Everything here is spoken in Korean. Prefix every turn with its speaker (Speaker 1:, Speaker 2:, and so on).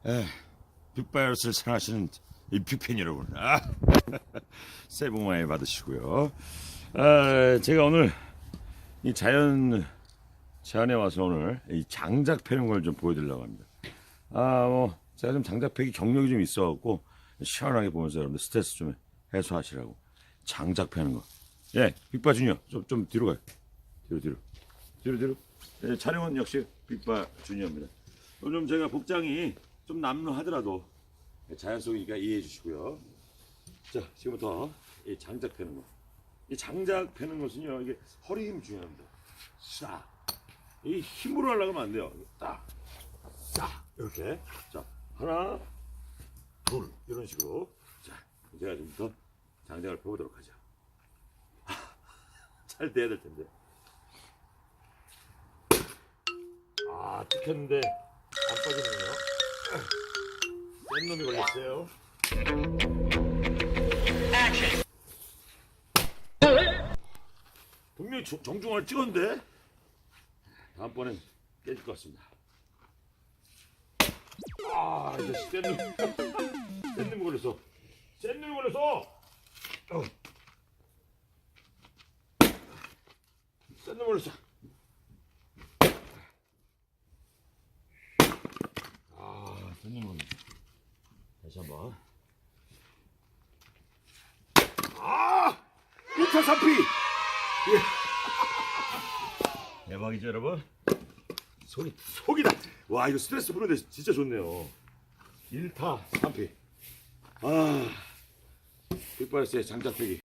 Speaker 1: 에, 빅바이러스를 사랑하시는 이 빅팬 여러분, 새해 복 많이 받으시고요. 제가 오늘 이 자연에 와서 오늘 이 장작 패는 걸 좀 보여드리려고 합니다. 제가 좀 장작 패기 경력이 좀 있어갖고 시원하게 보면서 여러분들 스트레스 좀 해소하시라고 장작 패는 거. 예, 빅바 주니어 좀 뒤로 가요. 뒤로. 예, 촬영은 역시 빅바 주니어입니다. 오늘 좀 제가 복장이 좀 남루하더라도 자연 속이니까 이해해 주시고요. 자, 지금부터 이 장작 패는 거. 이 장작 패는 것은요, 이게 허리 힘 중요합니다. 싹. 이 힘으로 하려면 안 돼요. 딱, 싹 이렇게. 자, 하나, 둘 이런 식으로. 자, 제가 지금부터 장작을 펴보도록 하죠. 잘 돼야 될 텐데. 뜯혔는데 안 빠지네요. 센 놈이 걸렸어요. 분명히 정중앙을 찍었는데 다음번엔 깨질 것 같습니다. 이제 센 놈이 걸렸어. 센 놈이 걸렸어. 센 놈이 걸렸어. 센 놈이 걸렸어. 다시 한번. 1타 3피. 대박이죠, 여러분? 속이다. 와, 이거 스트레스 푸는데 진짜 좋네요. 1타 3피. 빅바이러스의 장작 패기.